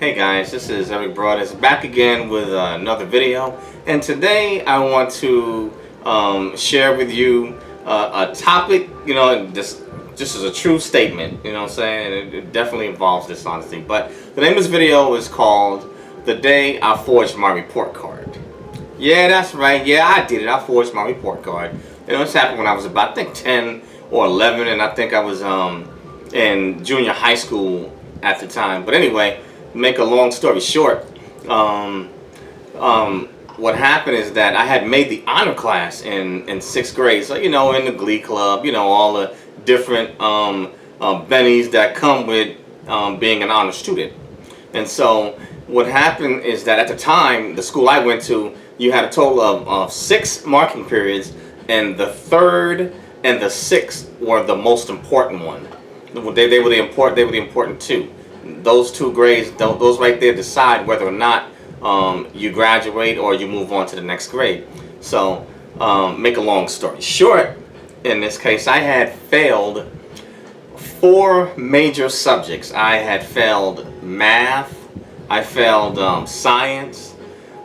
Hey guys, this is Eric Broadus back again with another video, and today I want to share with you a topic. This is a true statement. You know what I'm saying? And it definitely involves dishonesty. But the name of this video is called "The Day I Forged My Report Card." Yeah, that's right. Yeah, I did it. I forged my report card. This happened when I was about, I think, 10 or 11, and I think I was in junior high school at the time. But anyway, make a long story short, what happened is that I had made the honor class in 6th grade. So, in the glee club, all the different bennies that come with being an honor student. And so what happened is that at the time, the school I went to, you had a total of 6 marking periods, and the 3rd and the 6th were the most important one. They were the important two. Those 2 grades, those right there, decide whether or not you graduate or you move on to the next grade. So, make a long story short, in this case, I had failed 4 major subjects. I had failed math, I failed science,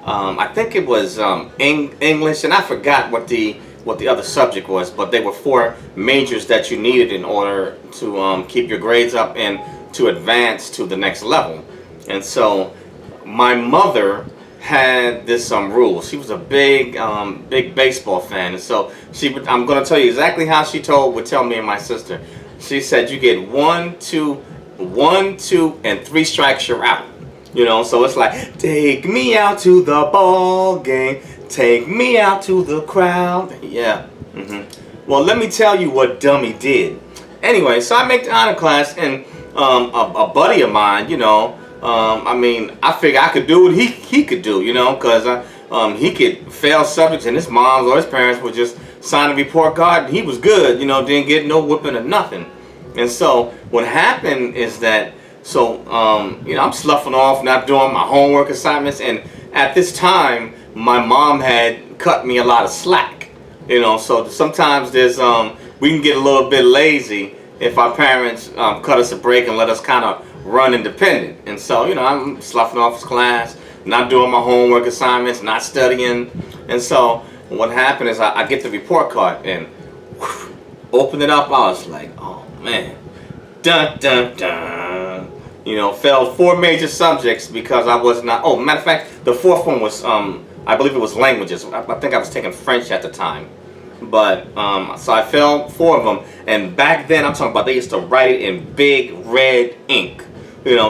I think it was English, and I forgot what the other subject was, but they were 4 majors that you needed in order to keep your grades up and to advance to the next level. And so my mother had this rule. She was a big baseball fan, and so I'm going to tell you exactly how she would tell me and my sister. She said, you get 1, 2, and 3 strikes, you're out. So it's like, take me out to the ball game, take me out to the crowd. Yeah. Well, let me tell you what Dummy did. Anyway, so I make the honor class, and a buddy of mine, I figured I could do what he could do, because he could fail subjects, and his moms or his parents would just sign a report card, and he was good, didn't get no whipping or nothing. And so what happened is that, I'm sloughing off, not doing my homework assignments, and at this time, my mom had cut me a lot of slack, so sometimes there's, we can get a little bit lazy if our parents cut us a break and let us kind of run independent. And so, I'm sloughing off class, not doing my homework assignments, not studying. And so what happened is I get the report card and open it up. I was like, oh man, dun dun dun. Failed 4 major subjects because I was not. Oh, matter of fact, the 4th one was I believe it was languages. I think I was taking French at the time. But so I failed 4 of them, and back then I'm talking about they used to write it in big red ink,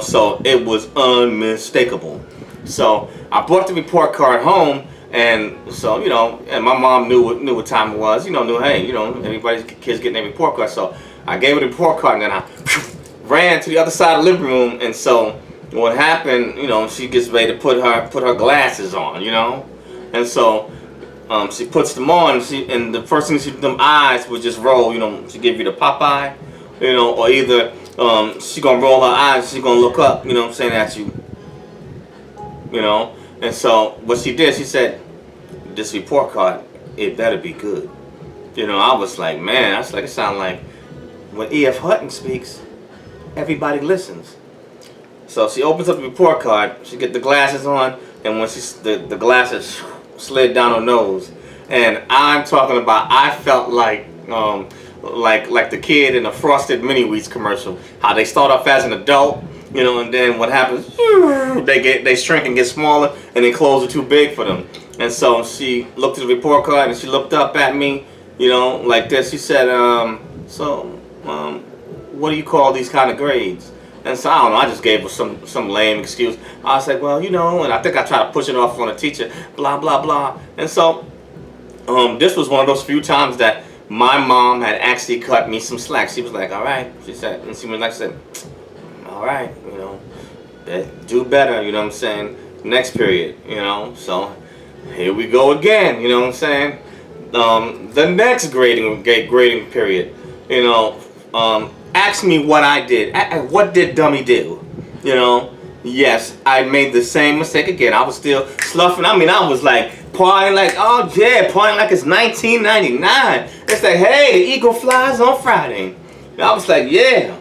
so it was unmistakable. So I brought the report card home, and so and my mom knew what time it was, knew, hey, everybody's kids getting their report card. So I gave her the report card, and then I ran to the other side of the living room. And so what happened, she gets ready to put her glasses on, and so she puts them on, and the first thing them eyes would just roll, she give you the Popeye, or either she gonna roll her eyes, she gonna look up, saying at you, and so what she did, she said, this report card, it better be good. I was like, man, that's like, it sounds like when E.F. Hutton speaks, everybody listens. So she opens up the report card, she get the glasses on, and when the glasses slid down her nose, and I'm talking about, I felt like the kid in a Frosted Mini Wheats commercial, how they start off as an adult, and then what happens, they shrink and get smaller, and then clothes are too big for them. And so she looked at the report card, and she looked up at me, like this. She said, what do you call these kind of grades? And so I don't know, I just gave her some lame excuse. I was like, well, and I think I tried to push it off on the teacher, blah, blah, blah. And so this was one of those few times that my mom had actually cut me some slack. She was like, all right, she said, and she was like, all right, do better, what I'm saying, next period, so here we go again, what I'm saying. The next grading period, ask me what I did. What did Dummy do? Yes, I made the same mistake again. I was still sloughing. I was like partying like, oh yeah, partying like it's 1999. It's like, hey, the eagle flies on Friday. And I was like, yeah.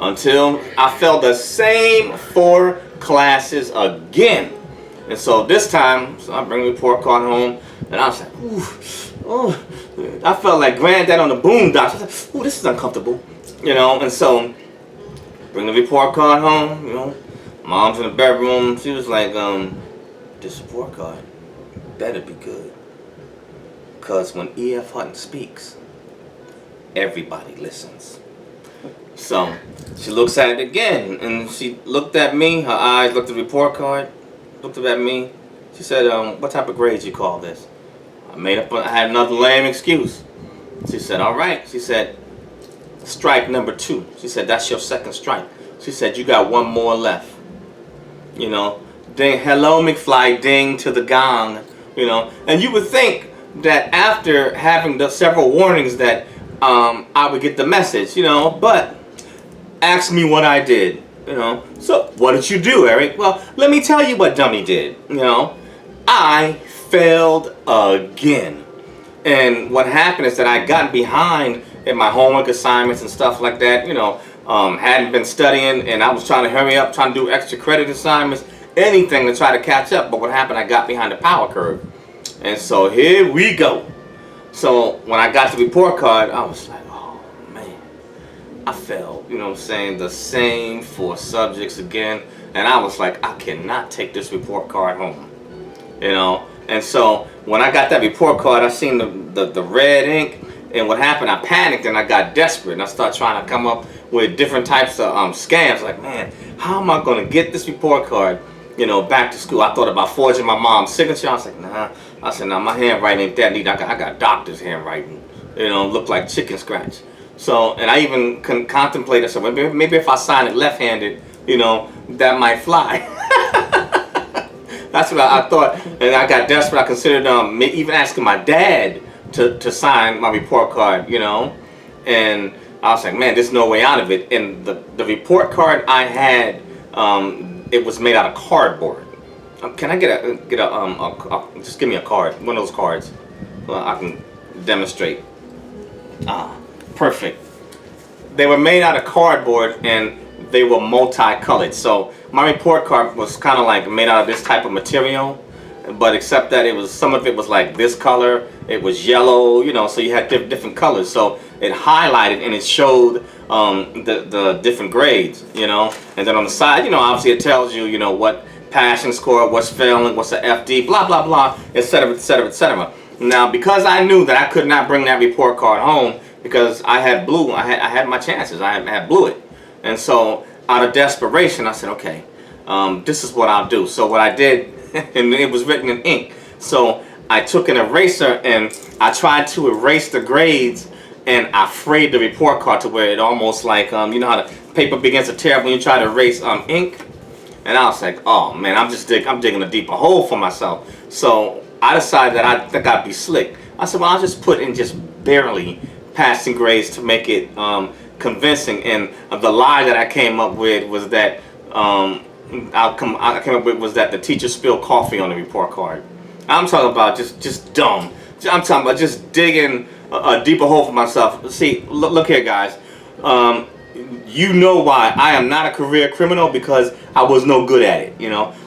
until I failed the same 4 classes again. And so this time, so I bring the report card home, and I was like, ooh, oh, I felt like Granddad on the Boondocks. I was like, ooh, this is uncomfortable, And so bring the report card home, Mom's in the bedroom. She was like, this report card better be good, because when E.F. Hutton speaks, everybody listens. So she looks at it again, and she looked at me. Her eyes looked at the report card, looked up at me. She said, what type of grades you call this? I had another lame excuse. She said, all right. She said, strike number 2. She said, that's your second strike. She said, you got 1 more left. Ding, hello McFly, ding to the gong, And you would think that after having the several warnings that I would get the message, but ask me what I did, So what did you do, Eric? Well, let me tell you what Dummy did, I failed again. And what happened is that I got behind in my homework assignments and stuff like that, hadn't been studying, and I was trying to hurry up, trying to do extra credit assignments, anything to try to catch up. But what happened, I got behind the power curve. And so here we go. So when I got the report card, I was like, oh man, I failed, the same 4 subjects again. And I was like, I cannot take this report card home, And so when I got that report card, I seen the red ink. And what happened, I panicked and I got desperate. And I started trying to come up with different types of scams. Like, man, how am I going to get this report card, back to school? I thought about forging my mom's signature. I was like, nah. I said, nah, my handwriting ain't that neat. I got doctor's handwriting. Look like chicken scratch. So, and I even contemplated, so maybe if I sign it left-handed, that might fly. That's what I thought. And I got desperate. I considered even asking my dad to sign my report card, And I was like, man, there's no way out of it. And the report card I had, it was made out of cardboard. Can I get a just give me a card, one of those cards, so I can demonstrate. Perfect. They were made out of cardboard and they were multicolored. So my report card was kind of like made out of this type of material, but except that some of it was like this color, it was yellow, so you had different colors. So it highlighted and it showed the different grades, and then on the side, obviously it tells you, what passing score, what's failing, what's an FD, blah, blah, blah, etc., etc., etc. Now, because I knew that I could not bring that report card home because I had my chances, I had blew it. And so out of desperation, I said, okay, this is what I'll do. So what I did, and it was written in ink. So I took an eraser and I tried to erase the grades, and I frayed the report card to where it almost like, how the paper begins to tear up when you try to erase ink. And I was like, oh man, I'm digging a deeper hole for myself. So I decided that I think I'd be slick. I said, well, I'll just put in just barely passing grades to make it convincing. And the lie that I came up with was that the teacher spilled coffee on the report card. I'm talking about just dumb. I'm talking about just digging a deeper hole for myself. See, look here, guys. You know why I am not a career criminal, because I was no good at it.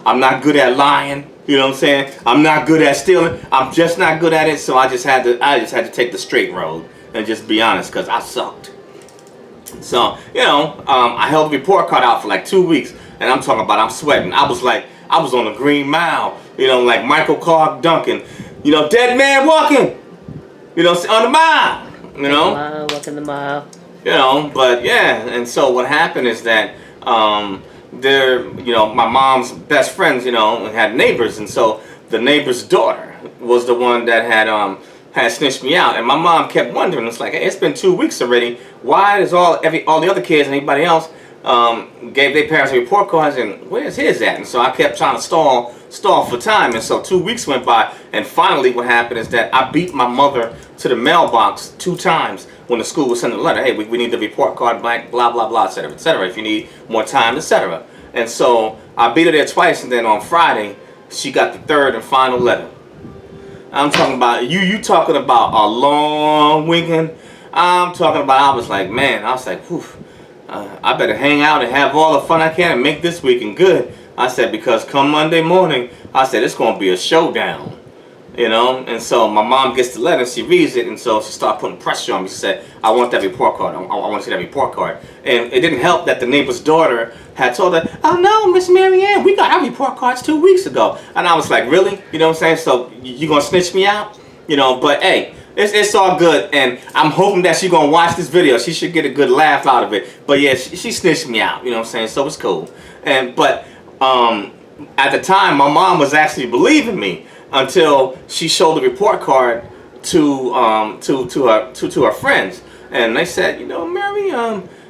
I'm not good at lying. You know what I'm saying? I'm not good at stealing. I'm just not good at it. So I just had to take the straight road and just be honest, because I sucked. So I held the report card out for like 2 weeks, and I'm talking about I'm sweating. I was on the Green Mile. Like Michael Clark Duncan. Dead man walking. On the mile. Walking the mile. But yeah, and so what happened is that my mom's best friends, had neighbors, and so the neighbor's daughter was the one that had snitched me out, and my mom kept wondering. It's like, hey, it's been 2 weeks already. Why does all the other kids and anybody else gave their parents report cards, and where's his at? And so I kept trying to stall for time, and so 2 weeks went by, and finally what happened is that I beat my mother to the mailbox 2 times when the school was sending a letter. Hey, we need the report card back, blah, blah, blah, etc., etc., if you need more time, etc. And so I beat her there twice, and then on Friday, she got the 3rd and final letter. I'm talking about, you talking about a long weekend. I was like, man, whew, I better hang out and have all the fun I can and make this weekend good. I said, because come Monday morning, I said, it's going to be a showdown. You know, and so my mom gets the letter and she reads it, and so she started putting pressure on me. She said, I want that report card. I want to see that report card. And it didn't help that the neighbor's daughter had told her, oh no, Miss Marianne, we got our report cards 2 weeks ago. And I was like, really? You know what I'm saying? So you going to snitch me out? You know, but hey, it's all good. And I'm hoping that she's going to watch this video. She should get a good laugh out of it. But yeah, she snitched me out. You know what I'm saying? So it's cool. But at the time, my mom was actually believing me, until she showed the report card to her friends, and they said, you know, Mary,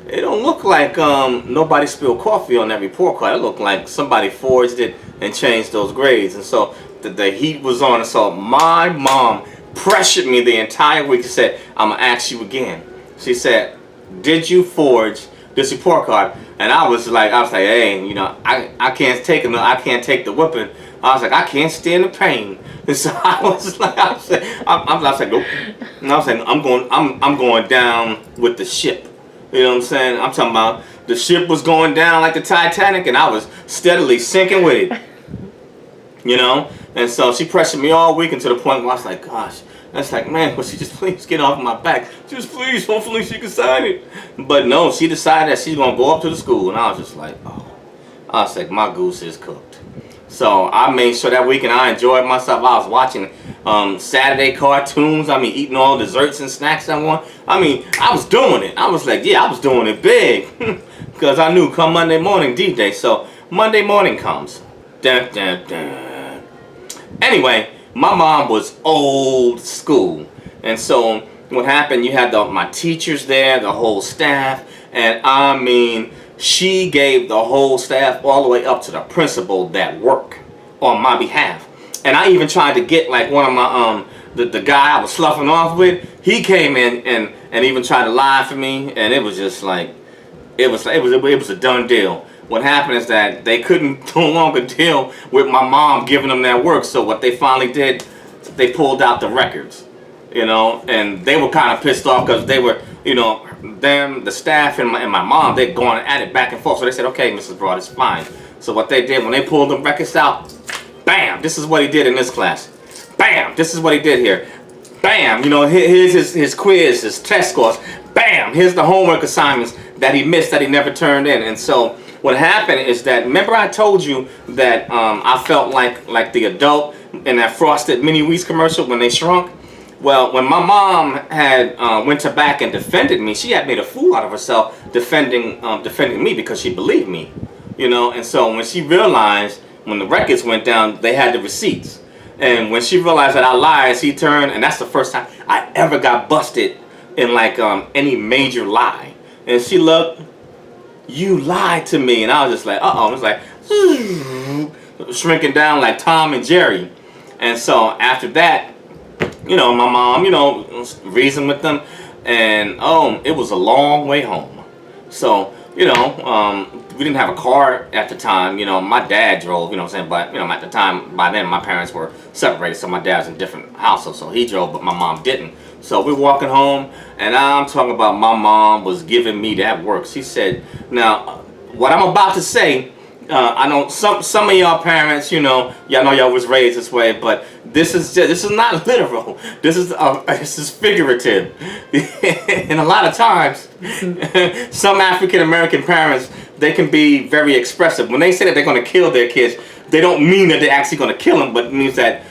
it don't look like nobody spilled coffee on that report card. It looked like somebody forged it and changed those grades. And so the heat was on, and so my mom pressured me the entire week. She said, I'm gonna ask you again. She said, did you forge this report card? And I was like, hey, you know, I can't take it. I can't take the whipping. I was like, I can't stand the pain. And so I was like, I was like, nope. And I was like, I'm going down with the ship. You know what I'm saying? I'm talking about the ship was going down like the Titanic, and I was steadily sinking with it. You know? And so she pressured me all week until the point where I was like, gosh, that's like, man, would she just please get off my back? Just please, hopefully she can sign it. But no, she decided that she's gonna go up to the school, and I was just like, oh. I was like, my goose is cooked. So I made sure that weekend I enjoyed myself. I was watching Saturday cartoons. I mean, eating all desserts and snacks I want. I mean, I was doing it. I was like, yeah, I was doing it big. Because I knew come Monday morning, D-Day. So Monday morning comes. Dun, dun, dun. Anyway, my mom was old school. And so what happened, you had my teachers there, the whole staff. And I mean, she gave the whole staff all the way up to the principal that work on my behalf. And I even tried to get like one of my the guy I was sloughing off with. He came in and even tried to lie for me, and it was just like it was a done deal. What happened is that they couldn't no longer deal with my mom giving them that work. So what they finally did, they pulled out the records, you know, and they were kind of pissed off because they were, you know, the staff and my mom, they're going at it back and forth. So they said, okay, Mrs. Broad, it's fine. So what they did when they pulled the records out, bam, this is what he did in this class. Bam, this is what he did here. Bam, you know, here's his quiz, his test scores. Bam, here's the homework assignments that he missed, that he never turned in. And so what happened is that, remember I told you that I felt like the adult in that Frosted Mini Wheats commercial when they shrunk? Well, when my mom had went to back and defended me, she had made a fool out of herself defending me because she believed me, you know. And so when she realized, when the records went down, they had the receipts. And when she realized that I lied, she turned, and that's the first time I ever got busted in like any major lie. And she looked, you lied to me, and I was just like, uh-oh. It was like shrinking down like Tom and Jerry. And so after that, you know, my mom, you know, reasoned with them, and it was a long way home. So, you know, we didn't have a car at the time. You know, my dad drove, you know what I'm saying, but, you know, at the time, by then, my parents were separated, so my dad was in different households, so he drove, but my mom didn't. So we're walking home, and I'm talking about my mom was giving me that work. She said, now, what I'm about to say, I know some of y'all parents, you know y'all was raised this way, but this is not literal. This is figurative. And a lot of times, some African American parents, they can be very expressive. When they say that they're going to kill their kids, they don't mean that they're actually going to kill them, but it means that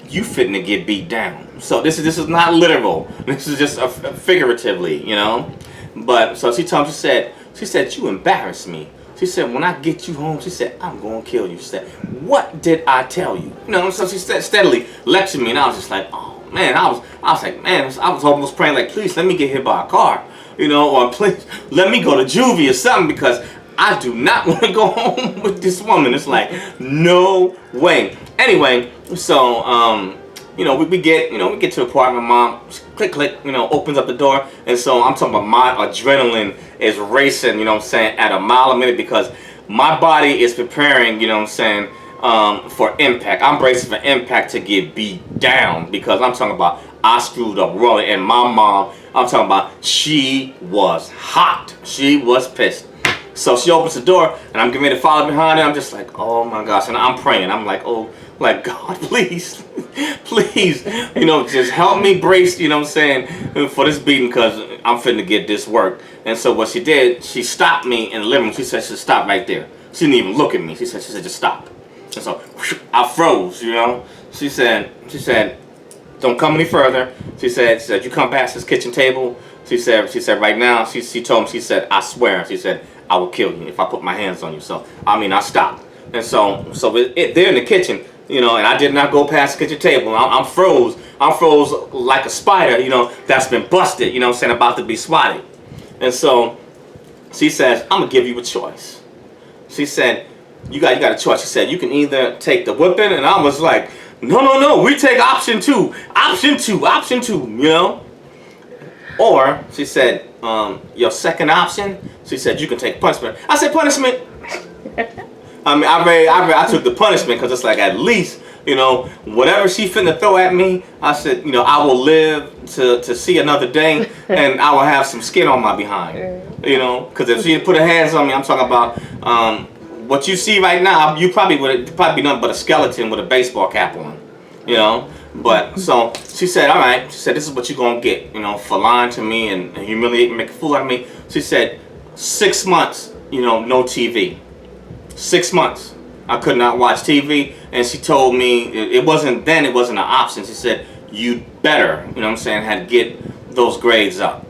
you fitting to get beat down. So this is not literal. This is just figuratively, you know. But so she said, you embarrass me. She said, when I get you home, she said, I'm going to kill you. She said, what did I tell you? You know, so she steadily lectured me, and I was just like, oh, man. I was like, man, I was almost praying, like, please let me get hit by a car, you know, or please let me go to juvie or something, because I do not want to go home with this woman. It's like, no way. Anyway, so, you know, we get to the apartment. Mom, click, click, you know, opens up the door. And so I'm talking about my adrenaline is racing, you know what I'm saying, at a mile a minute, because my body is preparing, you know what I'm saying, for impact. I'm bracing for impact to get beat down, because I'm talking about I screwed up royally. And my mom, I'm talking about, she was hot. She was pissed. So she opens the door, and I'm getting ready to follow behind her. I'm just like, oh my gosh. And I'm praying. I'm like, oh, like, God, please, please, just help me brace, what I'm saying, for this beating, because I'm finna get this work. And so what she did, she stopped me in the living room. She said, stop right there. She didn't even look at me. She said, just stop. And so I froze, She said, don't come any further. She said, you come past this kitchen table. She said, right now, she told me, she said, I swear, she said, I will kill you if I put my hands on you. So, I stopped. And so they're in the kitchen, and I did not go past the kitchen table. I'm froze. I'm froze like a spider, that's been busted, about to be swatted. And so she says, I'm going to give you a choice. She said, you got a choice. She said, you can either take the whipping, and I was like, no, we take option two, Or, she said, your second option, she said, you can take punishment. I said, punishment? I took the punishment because it's like, at least, whatever she finna throw at me, I said, I will live to see another day, and I will have some skin on my behind, because if she had put her hands on me, I'm talking about, what you see right now, you probably would be nothing but a skeleton with a baseball cap on, But so she said, all right. She said, this is what you're gonna get, for lying to me and humiliate me, make a fool out of me. She said, 6 months, no TV. 6 months. I could not watch TV, and she told me it wasn't an option. She said, you better, had to get those grades up,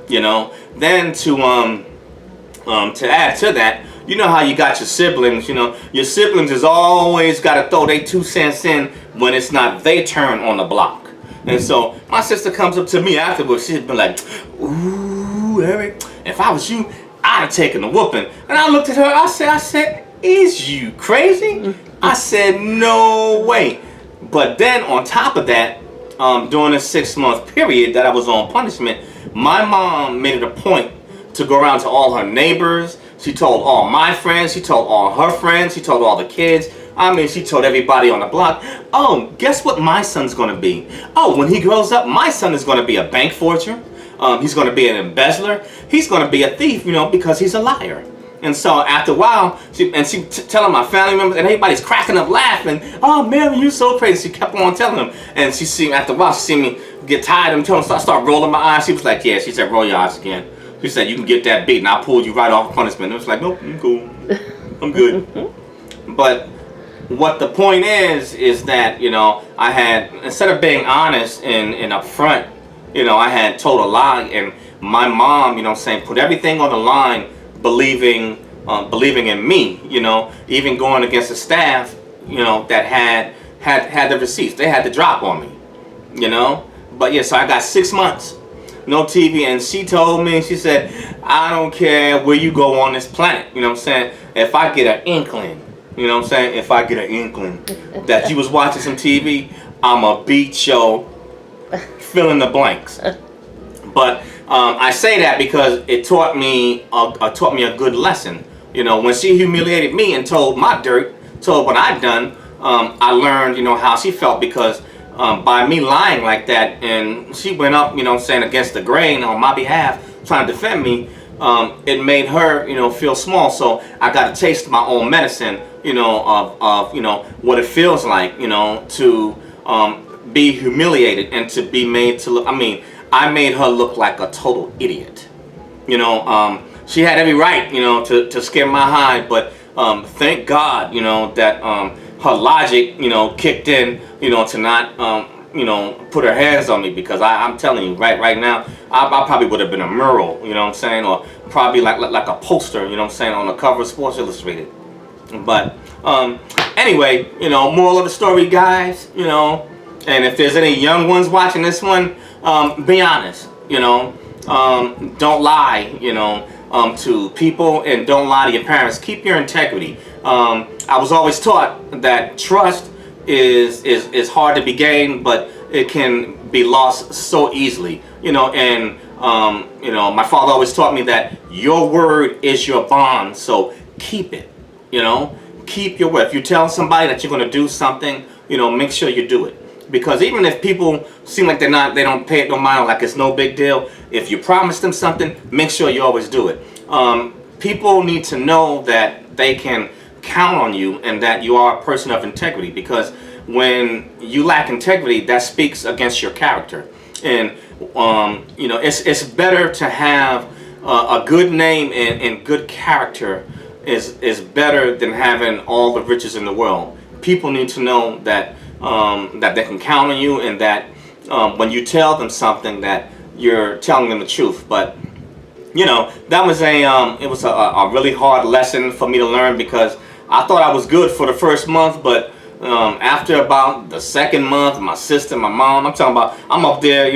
Then to add to that, how you got your siblings, your siblings is always got to throw their 2 cents in when it's not their turn on the block. And so my sister comes up to me afterwards. She'd been like, ooh, Eric, if I was you, I'd have taken the whooping. And I looked at her, I said, is you crazy? I said, no way. But then on top of that, during the 6-month period that I was on punishment, my mom made it a point to go around to all her neighbors. She told all my friends, she told all her friends, she told all the kids. She told everybody on the block, oh, guess what my son's gonna be? Oh, when he grows up, my son is gonna be a bank forger. He's gonna be an embezzler. He's gonna be a thief, because he's a liar. And so after a while, she telling my family members, and everybody's cracking up laughing. Oh, Mary, you so crazy. She kept on telling them. And after a while, she seen me get tired and start rolling my eyes. She was like, yeah, she said, roll your eyes again. She said, you can get that beat, and I pulled you right off punishment. And it was like, nope, I'm cool. I'm good. But what the point is that, I had, instead of being honest and upfront, I had told a lie. And my mom, put everything on the line, believing in me, even going against the staff, that had the receipts. They had to drop on me, But yeah, so I got 6 months. No TV, and she told me, she said, I don't care where you go on this planet, if I get an inkling, if I get an inkling that you was watching some TV, I'ma beat your fill in the blanks. But I say that because it taught me a good lesson. When she humiliated me and told my dirt, told what I'd done, I learned, how she felt, because by me lying like that, and she went up, against the grain on my behalf, trying to defend me, it made her, feel small. So I got to taste my own medicine, of what it feels like, to be humiliated and to be made to look. I made her look like a total idiot. She had every right, to skin my hide, but thank God, that her logic, kicked in, to not, put her hands on me, because I'm telling you, right now, I probably would have been a mural, or probably like a poster, on the cover of Sports Illustrated. But anyway, moral of the story, guys, and if there's any young ones watching this one, be honest, don't lie, to people, and don't lie to your parents. Keep your integrity. I was always taught that trust is hard to be gained, but it can be lost so easily. And my father always taught me that your word is your bond, so keep it. Keep your word. If you tell somebody that you're going to do something, make sure you do it. Because even if people seem like they don't pay it no mind, like it's no big deal. If you promise them something, make sure you always do it. People need to know that they can count on you and that you are a person of integrity, because when you lack integrity, that speaks against your character. And it's better to have a good name and good character is better than having all the riches in the world. People need to know that that they can count on you, and that when you tell them something, that you're telling them the truth. But that was it was a really hard lesson for me to learn, because I thought I was good for the first month, but after about the second month, my sister, my mom, I'm up there,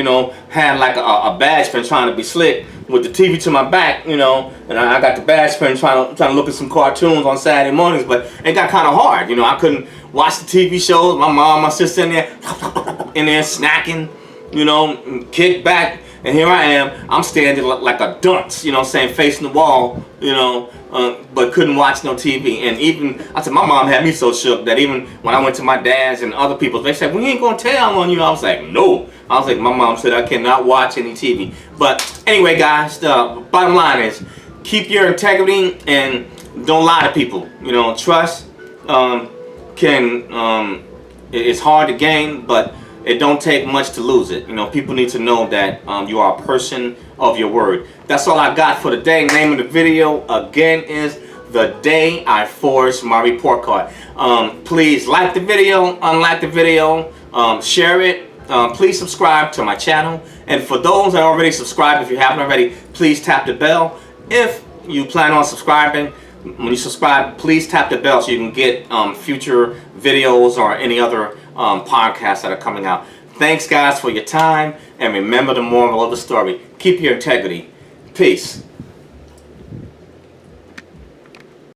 had like a badge pen trying to be slick with the TV to my back, and I got the badge pen trying to look at some cartoons on Saturday mornings, but it got kind of hard. I couldn't watch the TV shows. My mom, my sister in there snacking, kick back. And here I am, I'm standing like a dunce, facing the wall, but couldn't watch no TV. And even, I said, my mom had me so shook that even when I went to my dad's and other people, they said, we ain't gonna tell on you. I was like, no. I was like, my mom said I cannot watch any TV. But anyway, guys, the bottom line is, keep your integrity and don't lie to people. Trust it's hard to gain, but it don't take much to lose it. People need to know that you are a person of your word. That's all I got for today. Name of the video again is The Day I Forged My Report Card. Please like the video, unlike the video, share it. Please subscribe to my channel. And for those that already subscribed, if you haven't already, please tap the bell. If you plan on subscribing, when you subscribe, please tap the bell so you can get future videos or any other podcasts that are coming out. Thanks, guys, for your time. And remember the moral of the story. Keep your integrity. Peace.